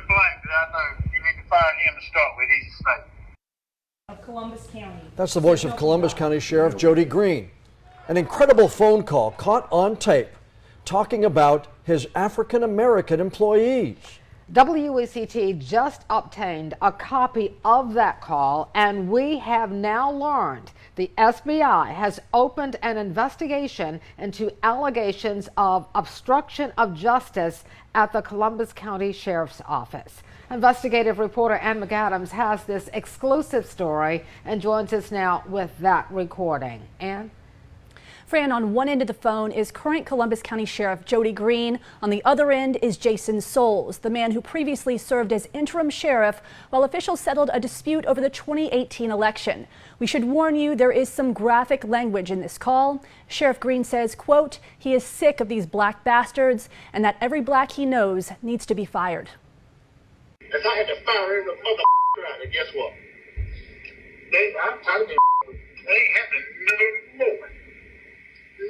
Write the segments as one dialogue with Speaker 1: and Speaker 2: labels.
Speaker 1: black that I know, you need to fire him to start with. He's a snake.
Speaker 2: Of Columbus County.
Speaker 3: That's the voice of Columbus County Sheriff Jody Green. An incredible phone call caught on tape talking about his African-American employees.
Speaker 4: WECT just obtained a copy of that call, and we have now learned the FBI has opened an investigation into allegations of obstruction of justice at the Columbus County Sheriff's Office. Investigative reporter Ann McAdams has this exclusive story and joins us now with that recording. Ann?
Speaker 2: Fran, on one end of the phone is current Columbus County Sheriff Jody Green. On the other end is Jason Souls, the man who previously served as interim sheriff while officials settled a dispute over the 2018 election. We should warn you, there is some graphic language in this call. Sheriff Green says, quote, he is sick of these black bastards and that every black he knows needs to be fired.
Speaker 1: If I had to fire every mother out there, guess what? I'm tired of it. They ain't happening no more.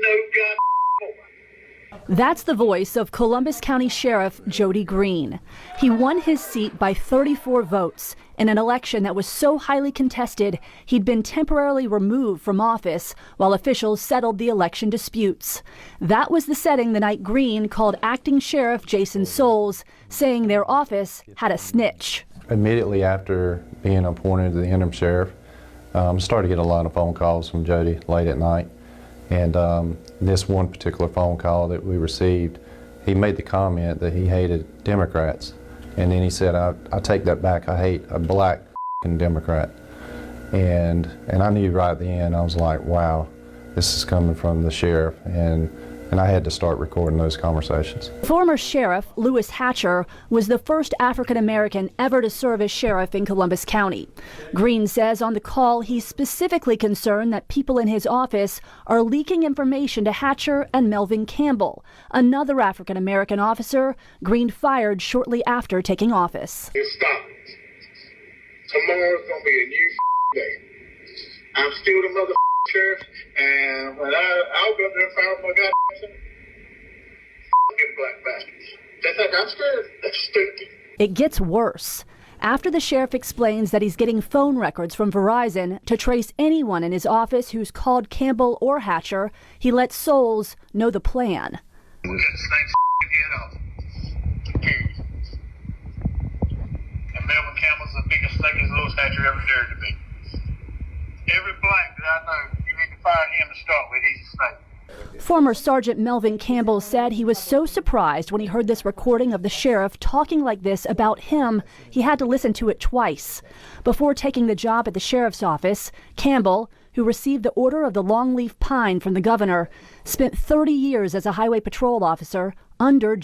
Speaker 1: No God more.
Speaker 2: That's the voice of Columbus County Sheriff Jody Green. He won his seat by 34 votes in an election that was so highly contested he'd been temporarily removed from office while officials settled the election disputes. That was the setting the night Green called acting Sheriff Jason Souls, saying their office had a snitch.
Speaker 5: Immediately after being appointed to the interim sheriff, started to get a lot of phone calls from Jody late at night. And this one particular phone call that we received, he made the comment that he hated Democrats. And then he said, I take that back, I hate a black Democrat. And I knew right at the end, I was like, wow, this is coming from the sheriff. And I had to start recording those conversations.
Speaker 2: Former Sheriff Lewis Hatcher was the first African-American ever to serve as sheriff in Columbus County. Green says on the call he's specifically concerned that people in his office are leaking information to Hatcher and Melvin Campbell, another African-American officer Green fired shortly after taking office.
Speaker 1: It's stopping. Tomorrow's going to be a new day. I'm still the mother sheriff, and when I'll go up there and fire my goddamn black bastards. They think I'm scared. That's stupid.
Speaker 2: It gets worse. After the sheriff explains that he's getting phone records from Verizon to trace anyone in his office who's called Campbell or Hatcher, he lets Souls know the plan.
Speaker 1: We're going to snake head off. Period. And Melvin Campbell's the biggest snake as Lewis Hatcher ever dared to be. Every black that I know, you need to fire him to start with. He's a snake.
Speaker 2: Former Sergeant Melvin Campbell said he was so surprised when he heard this recording of the sheriff talking like this about him, he had to listen to it twice. Before taking the job at the sheriff's office, Campbell, who received the Order of the Longleaf Pine from the governor, spent 30 years as a highway patrol officer under